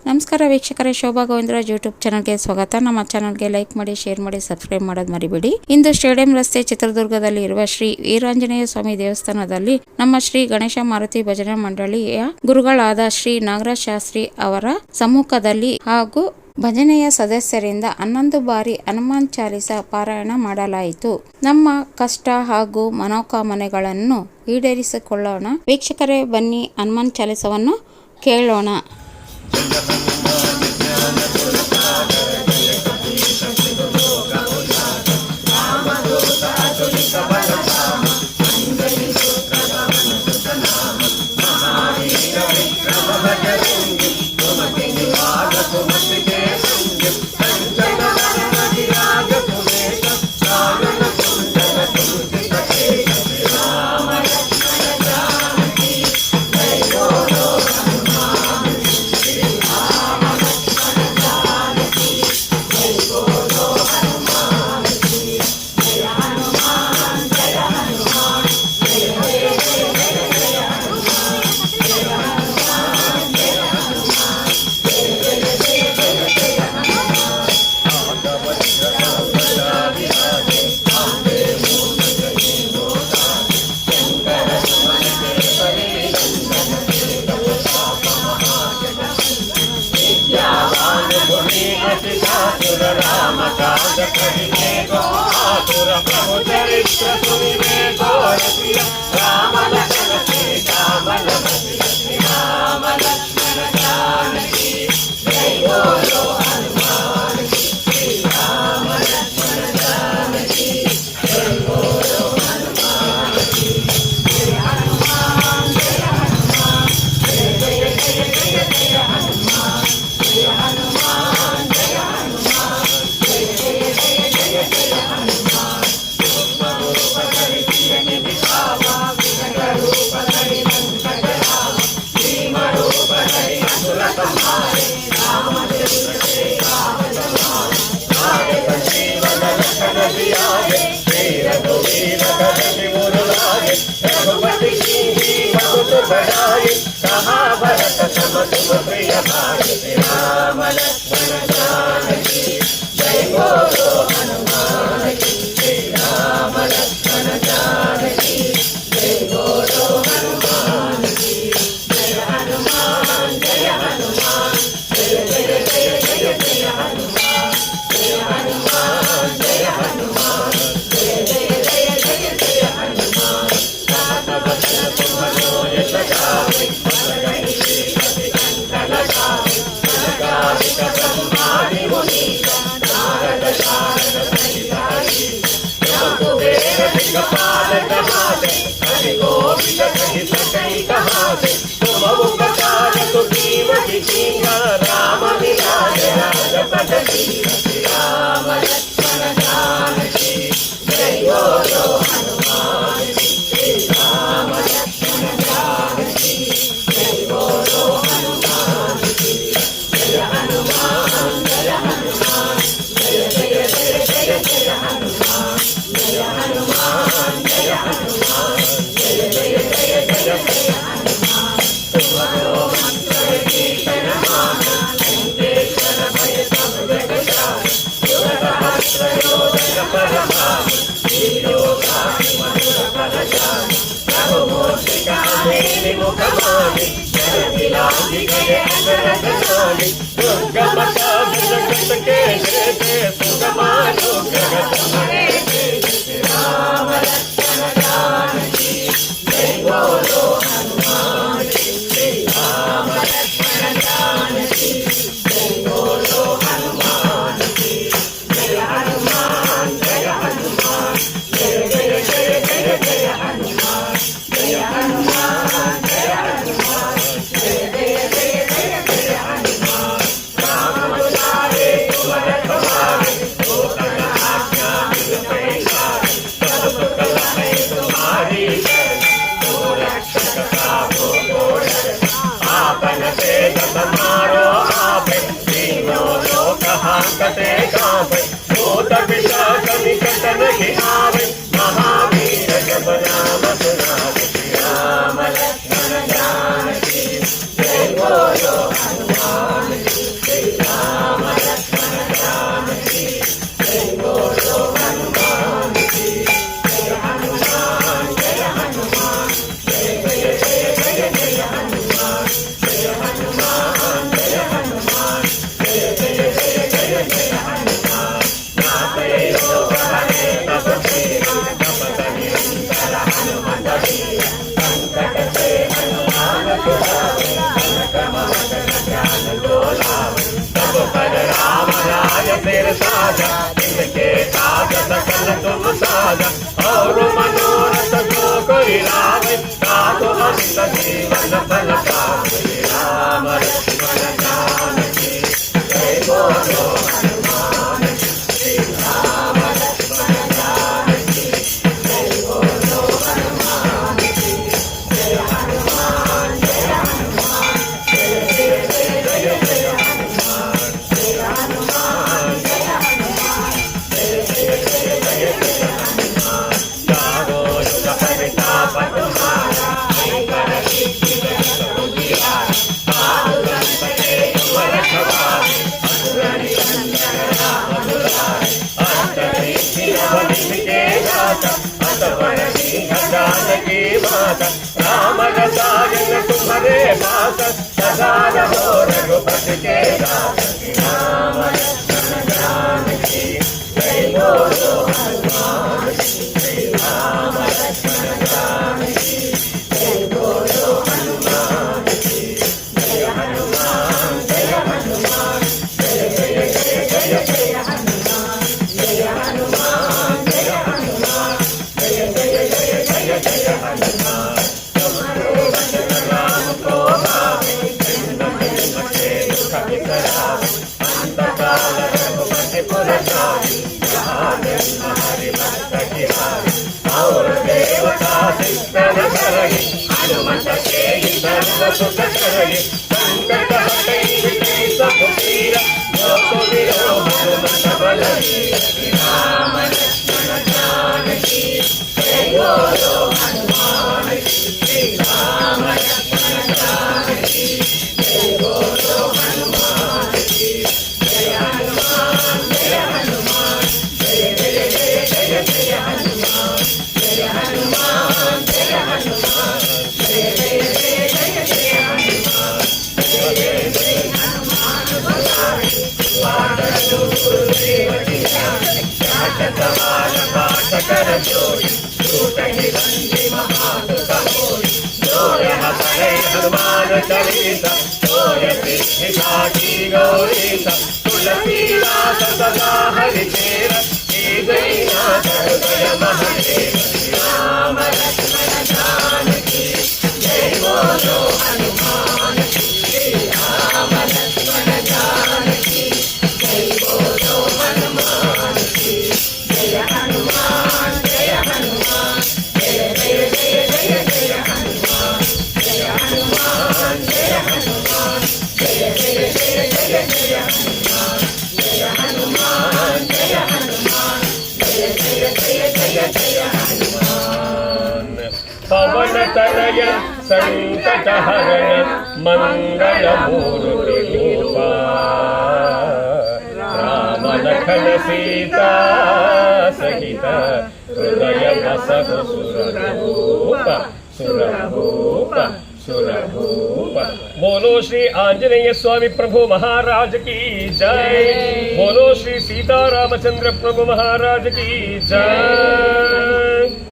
ನಮಸ್ಕಾರ ವೀಕ್ಷಕರೇ, ಶೋಭಾ ಗೋವಿಂದರಾಜ್ ಯೂಟ್ಯೂಬ್ ಚಾನಲ್ಗೆ ಸ್ವಾಗತ. ನಮ್ಮ ಚಾನಲ್ಗೆ ಲೈಕ್ ಮಾಡಿ, ಶೇರ್ ಮಾಡಿ, ಸಬ್ಸ್ಕ್ರೈಬ್ ಮಾಡೋದು ಮರಿಬೇಡಿ. ಇಂದು ಸ್ಟೇಡಿಯಂ ರಸ್ತೆ ಚಿತ್ರದುರ್ಗದಲ್ಲಿ ಇರುವ ಶ್ರೀ ವೀರಾಂಜನೇಯ ಸ್ವಾಮಿ ದೇವಸ್ಥಾನದಲ್ಲಿ ನಮ್ಮ ಶ್ರೀ ಗಣೇಶ ಮಾರುತಿ ಭಜನಾ ಮಂಡಳಿಯ ಗುರುಗಳಾದ ಶ್ರೀ ನಾಗರಾಜ್ ಶಾಸ್ತ್ರಿ ಅವರ ಸಮ್ಮುಖದಲ್ಲಿ ಹಾಗೂ ಭಜನೆಯ ಸದಸ್ಯರಿಂದ 11 ಬಾರಿ ಹನುಮಾನ್ ಚಾಲಿಸ ಪಾರಾಯಣ ಮಾಡಲಾಯಿತು. ನಮ್ಮ ಕಷ್ಟ ಹಾಗೂ ಮನೋಕಾಮನೆಗಳನ್ನು ಈಡೇರಿಸಿಕೊಳ್ಳೋಣ. ವೀಕ್ಷಕರೇ, ಬನ್ನಿ ಹನುಮಾನ್ ಚಾಲಿಸವನ್ನು ಕೇಳೋಣ. राम काज करिने गो आतुर प्रभु चरित्र सुनिने गो रसिया राम लखन सीता मन बसी राम लक्ष्मण जानकी जय बोलो हनुमान की श्री राम लक्ष्मण जानकी जय बोलो हनुमान की जय हनुमान जय हनुमान जय जय जय जय जय हनुमान जय हनुमान जय हनुमान कहा भरत सम तुम प्रिय भाग्य राम लक्ष्मण जानकी जय बोलो हनुमान की श्री राम लक्ष्मण जानकी जय बोलो हनुमान की जय हनुमान जय हनुमान जय जय जय जय जय हनुमान जय हनुमान जय हनुमान जय जय जय जय जय हनुमान सात वचन तुम्हारो यश गावे मनहि श्रीपति कंठ लगावे कनकादिक ब्रह्मादि मुनीश नारद शारद सहित हरीश कुबेर दिगपाल कहाते हरि गोविंद कहि सकहि कहाते तुम उपकार सुखीवति कीन्हा राम मिलाय राजपद श्री राम लक्ष्मण जानकी जय बोलो हनुमान की श्री राम लक्ष्मण जानकी जय बोलो हनुमान की जय हनुमान जय हनुमान जय जय जय जय जय हनुमान जय हनुमान जय हनुमान जय जय जय जय जय हनुमान तुम्हारो मंत्र कीर्तन माना लंकेश्वर भय सब जग जाए युग सहस्र योजन परभाव श्रीलोकाहि मधुर फल जाए प्रभु मूर्तिका मेरि मुख मानि जगति लांघि गए अगरज जानि दुर्गम काज जगत के जेते सुगमानुग्रह तुम्हारे राम लक्ष्मण जानकी जय बोलो हनुमान की श्री राम लक्ष्मण जानकी जय बोलो हनुमान की जय हनुमान जय हनुमान जय जय जय जय जय हनुमान जय हनुमान जय हनुमान जय जय जय जय जय हनुमान राम साजा, इनके काज सकल तुम साजा, और मनोरथ जो कोई लावे, साधु अंत जीवन फल पावे। राम लक्ष्मण जानकी जय बोलो हनुमान की, श्री राम लक्ष्मण जानकी जय बोलो हनुमान की, जय हनुमान जय हनुमान जय जय जय जय जय हनुमान, जय हनुमान जय हनुमान जय जय जय जय जय हनुमान। चारों युग परिताप तुम्हारा, कर कीर्ति जगत उजियारा, साधु संत के तुम रखवारे, असुर निकंदन राम दुलारे, अंतरिक्ष नभ के दाता, असवर सिंह जानकी माता, राम रसायन तुम्हारे पास, सदा रहो रघुपति के दास। राम लक्ष्मण जानकी जय बोलो हनुमान की, श्री राम लक्ष्मण जानकी जय बोलो हनुमान की, जय हनुमान जय हनुमान जय जय जय जय जय हनुमान, जय हनुमान जय हनुमान जय जय जय जय जय हनुमान। तुम्हारे वचन राम को भावे, जन्म जन्म के दुख बिसरावे, अंत काल रघुपति पुर जाई, जहाँ जन्म हरि भक्त किहारी, और देवता सिद्धन करहि, हनुमत के सर्व सुख करहि, संकट हटै मिटै सब पीरा, जो सुमिरो हनुमत बलवीर। राम लक्ष्मण जानकी जय बोलो हनुमान की, श्री राम लक्ष्मण जानकी जय बोलो हनुमान की, जय हनुमान जय हनुमान जय जय जय जय जय हनुमान, जय हनुमान जय हनुमान जय जय जय जय जय हनुमान। जय जय जय हनुमान बुलाए, वानर दूर देवकी जाए, जात सवार पाठ कर जोड़ी, छूटहि बंदी महासुख होई, जो यह पढ़े हनुमान चालीसा, सोय सिद्धि साखी गौरीसा, तुलसीदास सदा हरि चेरा, नाथ हृदय महादेव। राम लक्ष्मण जानकी जय बोलो हनुमान की, श्री राम लक्ष्मण जानकी जय बोलो हनुमान की, जय हनुमान जय हनुमान जय जय जय जय जय हनुमान, जय हनुमान जय हनुमान जय जय जय जय जय हनुमान, जय हनुमान जय हनुमान जय जय जय जय जय हनुमान। पवन तनय संकट हरण मंगल मूर्ति रूपा, राम लखन सीता सहित हृदय बसहु सुरभूप सुरभूप सुरभूप। बोलो श्री आंजनेय स्वामी प्रभु महाराज की जय, बोलो श्री सीता रामचंद्र प्रभु महाराज की जय।